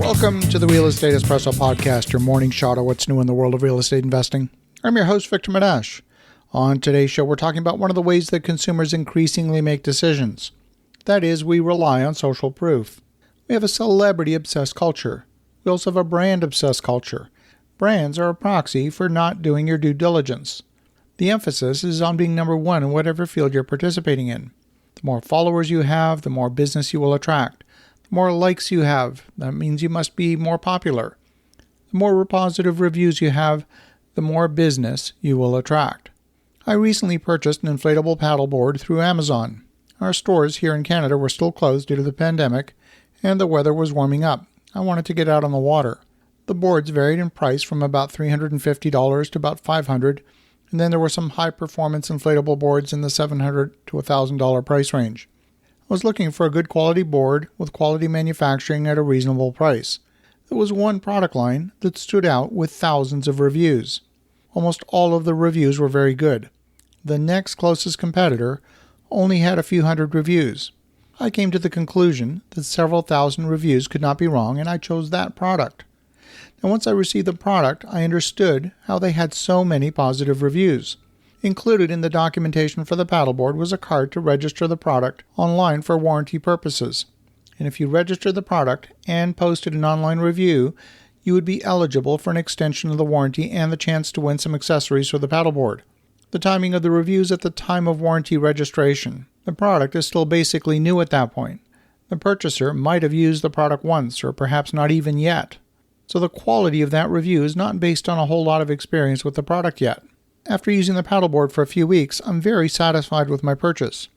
Welcome to the Real Estate Espresso Podcast, your morning shot of what's new in the world of real estate investing. I'm your host, Victor Menasce. On today's show, we're talking about one of the ways that consumers increasingly make decisions. That is, we rely on social proof. We have a celebrity-obsessed culture. We also have a brand-obsessed culture. Brands are a proxy for not doing your due diligence. The emphasis is on being number one in whatever field you're participating in. The more followers you have, the more business you will attract. The more likes you have, that means you must be more popular. The more positive reviews you have, the more business you will attract. I recently purchased an inflatable paddleboard through Amazon. Our stores here in Canada were still closed due to the pandemic, and the weather was warming up. I wanted to get out on the water. The boards varied in price from about $350 to about $500, and then there were some high-performance inflatable boards in the $700 to $1,000 price range. I was looking for a good quality board with quality manufacturing at a reasonable price. There was one product line that stood out with thousands of reviews. Almost all of the reviews were very good. The next closest competitor only had a few hundred reviews. I came to the conclusion that several thousand reviews could not be wrong, and I chose that product. Now, once I received the product, I understood how they had so many positive reviews. Included in the documentation for the paddleboard was a card to register the product online for warranty purposes. And if you registered the product and posted an online review, you would be eligible for an extension of the warranty and the chance to win some accessories for the paddleboard. The timing of the reviews at the time of warranty registration. The product is still basically new at that point. The purchaser might have used the product once or perhaps not even yet. So the quality of that review is not based on a whole lot of experience with the product yet. After using the paddleboard for a few weeks, I'm very satisfied with my purchase.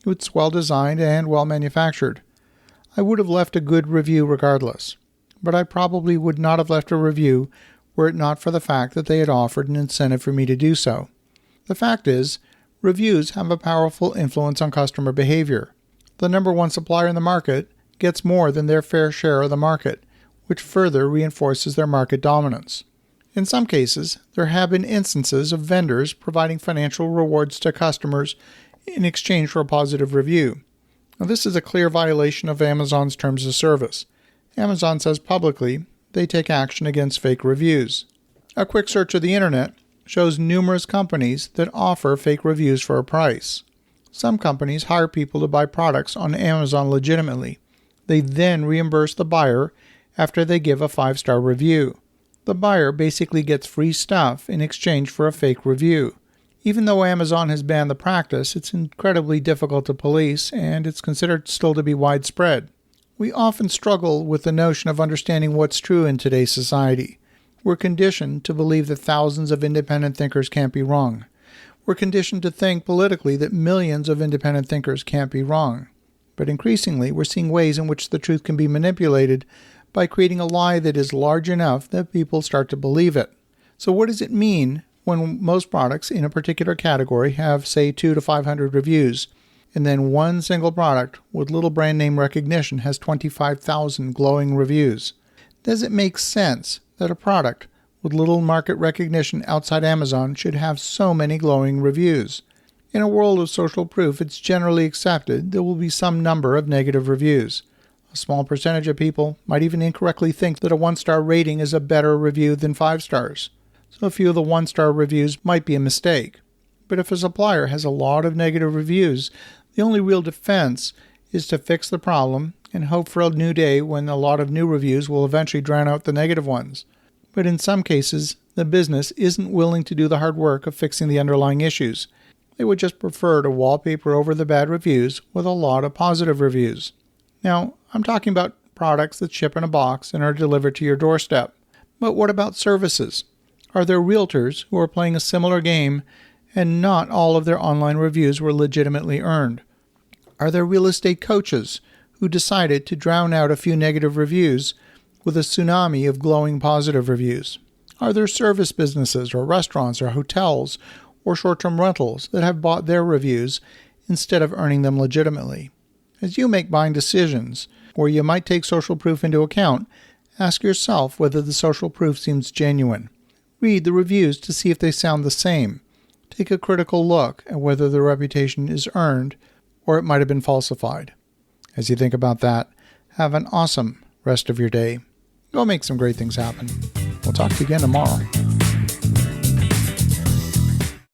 It's well designed and well manufactured. I would have left a good review regardless, but I probably would not have left a review were it not for the fact that they had offered an incentive for me to do so. The fact is, reviews have a powerful influence on customer behavior. The number one supplier in the market gets more than their fair share of the market, which further reinforces their market dominance. In some cases, there have been instances of vendors providing financial rewards to customers in exchange for a positive review. Now, this is a clear violation of Amazon's terms of service. Amazon says publicly they take action against fake reviews. A quick search of the internet shows numerous companies that offer fake reviews for a price. Some companies hire people to buy products on Amazon legitimately. They then reimburse the buyer after they give a 5-star review. The buyer basically gets free stuff in exchange for a fake review. Even though Amazon has banned the practice, it's incredibly difficult to police, and it's considered still to be widespread. We often struggle with the notion of understanding what's true in today's society. We're conditioned to believe that thousands of independent thinkers can't be wrong. We're conditioned to think politically that millions of independent thinkers can't be wrong. But increasingly, we're seeing ways in which the truth can be manipulated by creating a lie that is large enough that people start to believe it. So what does it mean when most products in a particular category have, say, 200 to 500 reviews, and then one single product with little brand name recognition has 25,000 glowing reviews? Does it make sense that a product with little market recognition outside Amazon should have so many glowing reviews? In a world of social proof, it's generally accepted there will be some number of negative reviews. A small percentage of people might even incorrectly think that a 1-star rating is a better review than 5 stars. So a few of the 1-star reviews might be a mistake. But if a supplier has a lot of negative reviews, the only real defense is to fix the problem and hope for a new day when a lot of new reviews will eventually drown out the negative ones. But in some cases, the business isn't willing to do the hard work of fixing the underlying issues. They would just prefer to wallpaper over the bad reviews with a lot of positive reviews. Now, I'm talking about products that ship in a box and are delivered to your doorstep. But what about services? Are there realtors who are playing a similar game and not all of their online reviews were legitimately earned? Are there real estate coaches who decided to drown out a few negative reviews with a tsunami of glowing positive reviews? Are there service businesses or restaurants or hotels or short-term rentals that have bought their reviews instead of earning them legitimately? As you make buying decisions, where you might take social proof into account, ask yourself whether the social proof seems genuine. Read the reviews to see if they sound the same. Take a critical look at whether the reputation is earned or it might have been falsified. As you think about that, have an awesome rest of your day. Go make some great things happen. We'll talk to you again tomorrow.